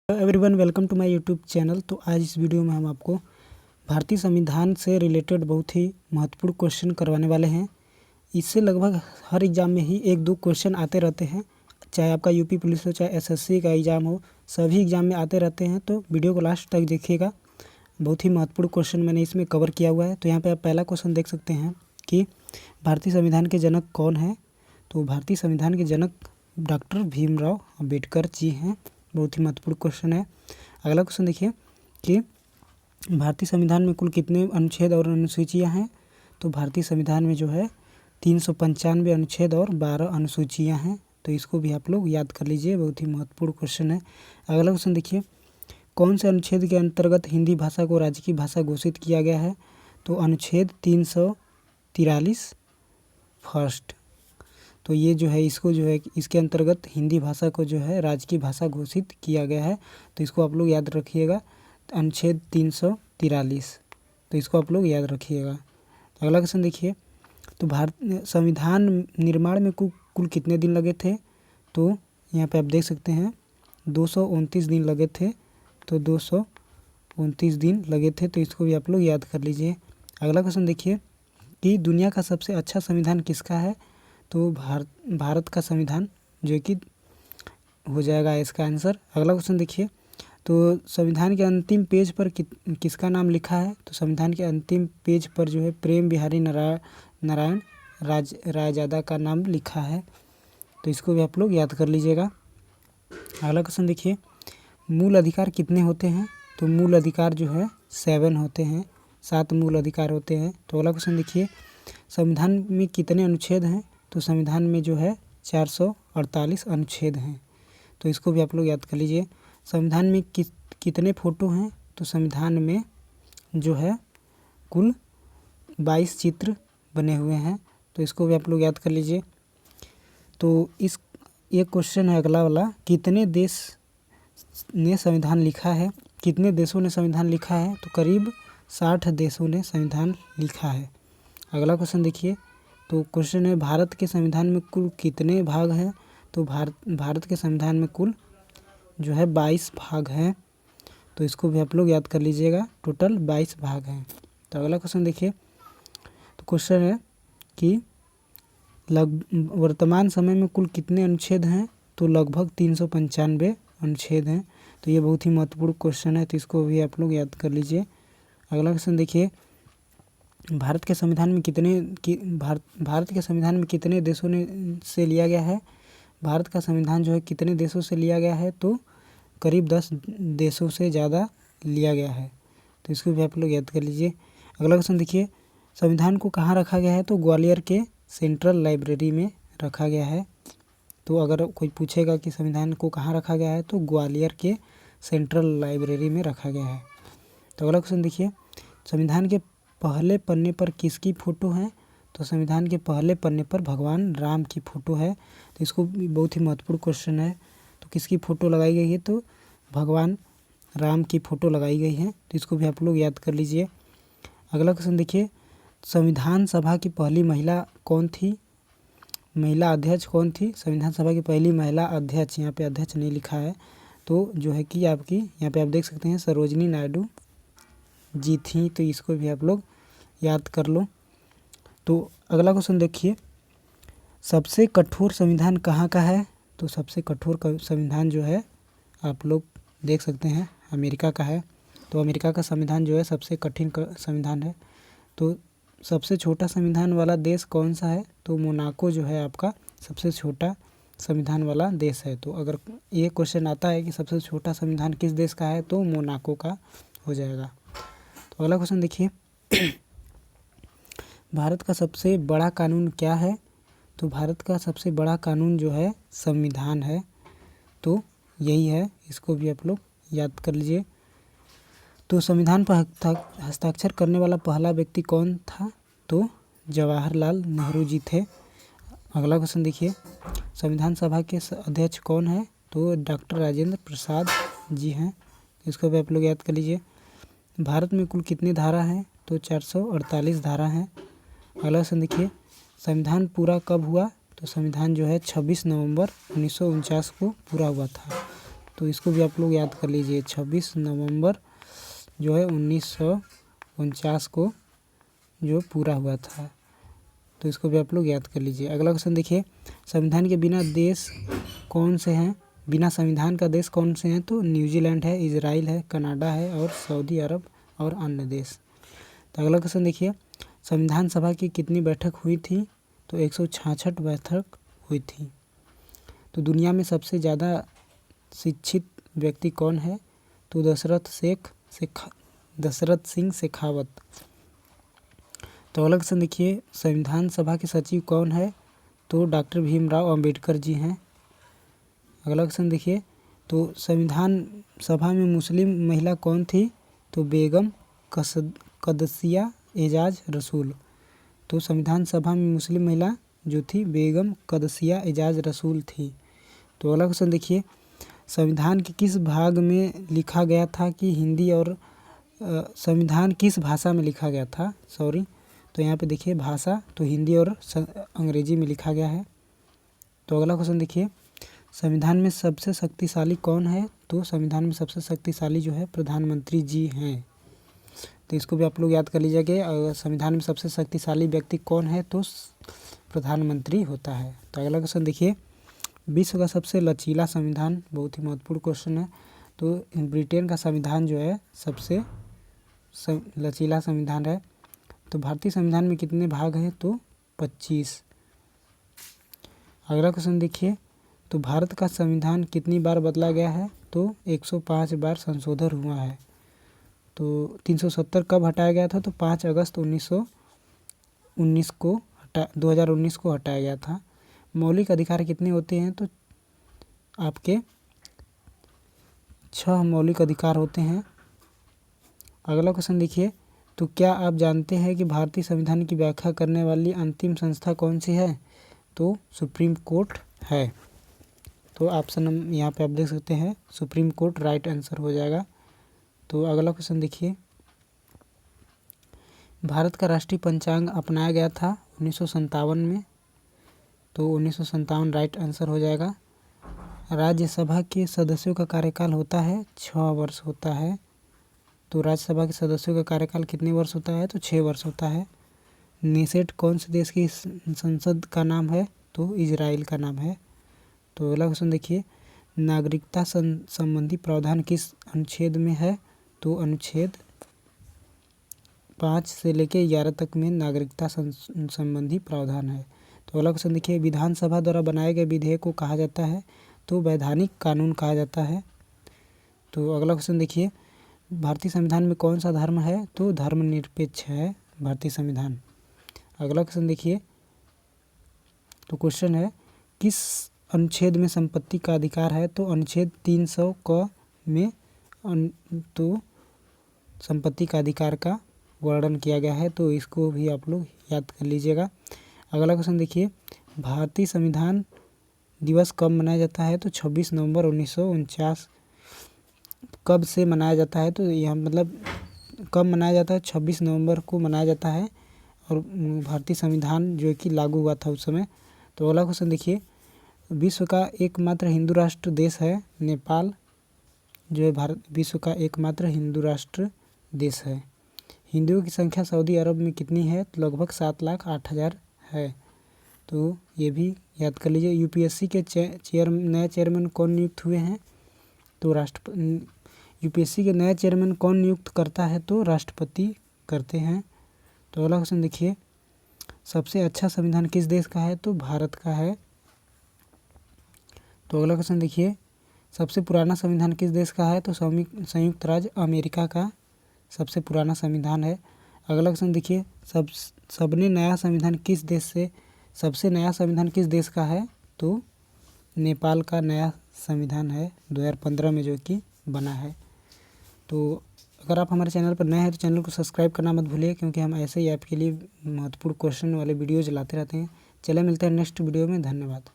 Everyone welcome to my YouTube channel. तो आज इस वीडियो में हम आपको भारतीय संविधान से रिलेटेड बहुत ही महत्वपूर्ण क्वेश्चन करवाने वाले हैं। इससे लगभग हर एग्ज़ाम में ही एक दो क्वेश्चन आते रहते हैं, चाहे आपका यूपी पुलिस हो चाहे एसएससी का एग्ज़ाम हो, सभी एग्ज़ाम में आते रहते हैं। तो वीडियो को लास्ट तक देखिएगा, बहुत ही महत्वपूर्ण क्वेश्चन मैंने इसमें कवर किया हुआ है। तो यहाँ पर आप पहला क्वेश्चन देख सकते हैं कि भारतीय संविधान के जनक कौन है। तो भारतीय संविधान के जनक डॉक्टर भीमराव अम्बेडकर जी हैं। बहुत ही महत्वपूर्ण क्वेश्चन है। अगला क्वेश्चन देखिए कि भारतीय संविधान में कुल कितने अनुच्छेद और अनुसूचियां हैं। तो भारतीय संविधान में जो है 395 अनुच्छेद और 12 अनुसूचियां हैं। तो इसको भी आप लोग याद कर लीजिए, बहुत ही महत्वपूर्ण क्वेश्चन है। अगला क्वेश्चन देखिए, कौन से अनुच्छेद के अंतर्गत हिंदी भाषा को राज्य की भाषा घोषित किया गया है। तो अनुच्छेद 343 फर्स्ट। तो ये जो है इसको जो है इसके अंतर्गत हिंदी भाषा को जो है राज्य की भाषा घोषित किया गया है। तो इसको आप लोग याद रखिएगा, अनुच्छेद 343। तो इसको आप लोग याद रखिएगा। अगला क्वेश्चन देखिए, तो भारत संविधान निर्माण में कुल कितने दिन लगे थे। तो यहाँ पे आप देख सकते हैं 229 दिन लगे थे। तो 229 दिन लगे थे। तो इसको भी आप लोग याद कर लीजिए। अगला क्वेश्चन देखिए कि दुनिया का सबसे अच्छा संविधान किसका है। तो भारत का संविधान जो कि हो जाएगा इसका आंसर। अगला क्वेश्चन देखिए, तो संविधान के अंतिम पेज पर किसका नाम लिखा है। तो संविधान के अंतिम पेज पर जो है प्रेम बिहारी नारायण रायजादा का नाम लिखा है। तो इसको भी आप लोग याद कर लीजिएगा। अगला क्वेश्चन देखिए, मूल अधिकार कितने होते हैं। तो मूल अधिकार जो है 7 होते हैं, 7 मूल अधिकार होते हैं। तो अगला क्वेश्चन देखिए, संविधान में कितने अनुच्छेद हैं। तो संविधान में जो है 448 अनुच्छेद हैं। तो इसको भी आप लोग याद कर लीजिए। संविधान में कितने फ़ोटो हैं। तो संविधान में जो है कुल 22 चित्र बने हुए हैं। तो इसको भी आप लोग याद कर लीजिए। तो ये क्वेश्चन है अगला वाला, कितने देश ने संविधान लिखा है, कितने देशों ने संविधान लिखा है। तो करीब 60 देशों ने संविधान लिखा है। अगला क्वेश्चन देखिए, तो क्वेश्चन है भारत के संविधान में कुल कितने भाग हैं। तो भारत के संविधान में कुल जो है 22 भाग हैं। तो इसको भी आप लोग याद कर लीजिएगा, टोटल 22 भाग हैं। तो अगला क्वेश्चन देखिए, तो क्वेश्चन है कि वर्तमान समय में कुल कितने अनुच्छेद हैं। तो लगभग 395 अनुच्छेद हैं। तो ये बहुत ही महत्वपूर्ण क्वेश्चन है। तो इसको भी आप लोग याद कर लीजिए। अगला क्वेश्चन देखिए, भारत के संविधान में कितने देशों ने से लिया गया है। भारत का संविधान जो है कितने देशों से लिया गया है। तो करीब 10 देशों से ज़्यादा लिया गया है। तो इसको भी आप लोग याद कर लीजिए। अगला क्वेश्चन देखिए, संविधान को कहाँ रखा गया है। तो ग्वालियर के सेंट्रल लाइब्रेरी में रखा गया है। तो अगर कोई पूछेगा कि संविधान को कहाँ रखा गया है, तो ग्वालियर के सेंट्रल लाइब्रेरी में रखा गया है। तो अगला क्वेश्चन देखिए, संविधान के पहले पन्ने पर किसकी फ़ोटो है। तो संविधान के पहले पन्ने पर भगवान राम की फ़ोटो है। तो इसको भी बहुत ही महत्वपूर्ण क्वेश्चन है। तो किसकी फ़ोटो लगाई गई है। तो भगवान राम की फ़ोटो लगाई गई है। तो इसको भी आप लोग याद कर लीजिए। अगला क्वेश्चन देखिए, संविधान सभा की पहली महिला कौन थी, महिला अध्यक्ष कौन थी। संविधान सभा की पहली महिला अध्यक्ष, यहाँ पे अध्यक्ष नहीं लिखा है, तो जो है कि आपकी यहाँ पे आप देख सकते हैं सरोजिनी नायडू जी थी। तो इसको भी आप लोग याद कर लो। तो अगला क्वेश्चन देखिए, सबसे कठोर संविधान कहाँ का है। तो सबसे कठोर संविधान जो है आप लोग देख सकते हैं अमेरिका का है। तो अमेरिका का संविधान जो है सबसे कठिन संविधान है। तो सबसे छोटा संविधान वाला देश कौन सा है। तो मोनाको जो है आपका सबसे छोटा संविधान वाला देश है। तो अगर ये क्वेश्चन आता है कि सबसे छोटा संविधान किस देश का है, तो मोनाको का हो जाएगा। तो अगला क्वेश्चन देखिए, भारत का सबसे बड़ा कानून क्या है। तो भारत का सबसे बड़ा कानून जो है संविधान है। तो यही है, इसको भी आप लोग याद कर लीजिए। तो संविधान पर हस्ताक्षर करने वाला पहला व्यक्ति कौन था। तो जवाहरलाल नेहरू जी थे। अगला क्वेश्चन देखिए, संविधान सभा के अध्यक्ष कौन है। तो डॉक्टर राजेंद्र प्रसाद जी हैं। इसको भी आप लोग याद कर लीजिए। भारत में कुल कितनी धारा हैं। तो 448 धारा हैं। अगला क्वेश्चन देखिए, संविधान पूरा कब हुआ। तो संविधान जो है 26 नवंबर 1949 को पूरा हुआ था। तो इसको भी आप लोग याद कर लीजिए। 26 नवंबर जो है 1949 को जो पूरा हुआ था, तो इसको भी आप लोग याद कर लीजिए। अगला क्वेश्चन देखिए, संविधान के बिना देश कौन से हैं? बिना संविधान का देश कौन से हैं? तो न्यूजीलैंड है, इजराइल है, कनाडा है और सऊदी अरब और अन्य देश। तो अगला क्वेश्चन देखिए, संविधान सभा की कितनी बैठक हुई थी? तो 166 बैठक हुई थी। तो दुनिया में सबसे ज़्यादा शिक्षित व्यक्ति कौन है? तो दशरथ सिंह शेखावत। तो अगला क्वेश्चन देखिए, संविधान सभा के सचिव कौन है? तो डॉक्टर भीमराव अंबेडकर जी हैं। अगला क्वेश्चन देखिए, तो संविधान सभा में मुस्लिम महिला कौन थी? तो बेगम कदसिया एजाज रसूल। तो संविधान सभा में मुस्लिम महिला जो थी बेगम कदसिया एजाज रसूल थी। तो अगला क्वेश्चन देखिए, संविधान के किस भाग में लिखा गया था कि हिंदी और संविधान किस भाषा में लिखा गया था? तो यहाँ पे देखिए भाषा, तो हिंदी और अंग्रेजी में लिखा गया है। तो अगला क्वेश्चन देखिए, संविधान में सबसे शक्तिशाली कौन है? तो संविधान में सबसे शक्तिशाली जो है प्रधानमंत्री जी हैं। तो इसको भी आप लोग याद कर लीजिएगा। संविधान में सबसे शक्तिशाली व्यक्ति कौन है? तो प्रधानमंत्री होता है। तो अगला क्वेश्चन देखिए, विश्व का सबसे लचीला संविधान, बहुत ही महत्वपूर्ण क्वेश्चन है। तो ब्रिटेन का संविधान जो है सबसे लचीला संविधान है। तो भारतीय संविधान में कितने भाग हैं? तो 25। अगला क्वेश्चन देखिए, तो भारत का संविधान कितनी बार बदला गया है? तो 105 बार संशोधन हुआ है। तो 370 कब हटाया गया था? तो 5 अगस्त 2019 को हटाया गया था। मौलिक अधिकार कितने होते हैं? तो आपके 6 मौलिक अधिकार होते हैं। अगला क्वेश्चन देखिए, तो क्या आप जानते हैं कि भारतीय संविधान की व्याख्या करने वाली अंतिम संस्था कौन सी है? तो सुप्रीम कोर्ट है। तो ऑप्शन यहाँ पे आप देख सकते हैं, सुप्रीम कोर्ट राइट आंसर हो जाएगा। तो अगला क्वेश्चन देखिए, भारत का राष्ट्रीय पंचांग अपनाया गया था 1957 में। तो 1957 राइट आंसर हो जाएगा। राज्यसभा के सदस्यों का कार्यकाल होता है 6 वर्ष होता है। तो राज्यसभा के सदस्यों का कार्यकाल कितने वर्ष होता है? तो 6 वर्ष होता है। नेसेट कौन से देश की संसद का नाम है? तो इजराइल का नाम है। तो अगला क्वेश्चन देखिए, नागरिकता संबंधी प्रावधान किस अनुच्छेद में है? तो अनुच्छेद 5 से लेकर 11 तक में नागरिकता संबंधी प्रावधान है। तो अगला क्वेश्चन देखिए, विधानसभा द्वारा बनाए गए विधेयक को कहा जाता है? तो वैधानिक कानून कहा जाता है। तो अगला क्वेश्चन देखिए, भारतीय संविधान में कौन सा धर्म है? तो धर्मनिरपेक्ष है भारतीय संविधान। अगला क्वेश्चन देखिए, तो क्वेश्चन है, किस अनुच्छेद में संपत्ति का अधिकार है? तो अनुच्छेद 300 क में तो संपत्ति का अधिकार का वर्णन किया गया है। तो इसको भी आप लोग याद कर लीजिएगा। अगला क्वेश्चन देखिए, भारतीय संविधान दिवस कब मनाया जाता है? तो 26 नवंबर 1949। कब से मनाया जाता है? तो यह मतलब कब मनाया जाता है? 26 नवंबर को मनाया जाता है, और भारतीय संविधान जो कि लागू हुआ था उस समय। तो अगला क्वेश्चन देखिए, विश्व का एकमात्र हिंदू राष्ट्र देश है नेपाल, जो है विश्व का एकमात्र हिंदू राष्ट्र देश है। हिंदुओं की संख्या सऊदी अरब में कितनी है? तो लगभग 7,08,000 है। तो ये भी याद कर लीजिए। यूपीएससी के नए चेयरमैन कौन नियुक्त हुए हैं? तो यूपीएससी के नए चेयरमैन कौन नियुक्त करता है? तो राष्ट्रपति करते हैं। तो अगला क्वेश्चन देखिए, सबसे अच्छा संविधान किस देश का है? तो भारत का है। तो अगला क्वेश्चन देखिए, सबसे पुराना संविधान किस देश का है? तो संयुक्त राज्य अमेरिका का सबसे पुराना संविधान है। अगला क्वेश्चन देखिए, सबसे नया संविधान किस देश का है? तो नेपाल का नया संविधान है 2015 में जो कि बना है। तो अगर आप हमारे चैनल पर नए हैं तो चैनल को सब्सक्राइब करना मत भूलिए, क्योंकि हम ऐसे ही आपके लिए महत्वपूर्ण क्वेश्चन वाले वीडियोज लाते रहते हैं। चलिए मिलते हैं नेक्स्ट वीडियो में। धन्यवाद।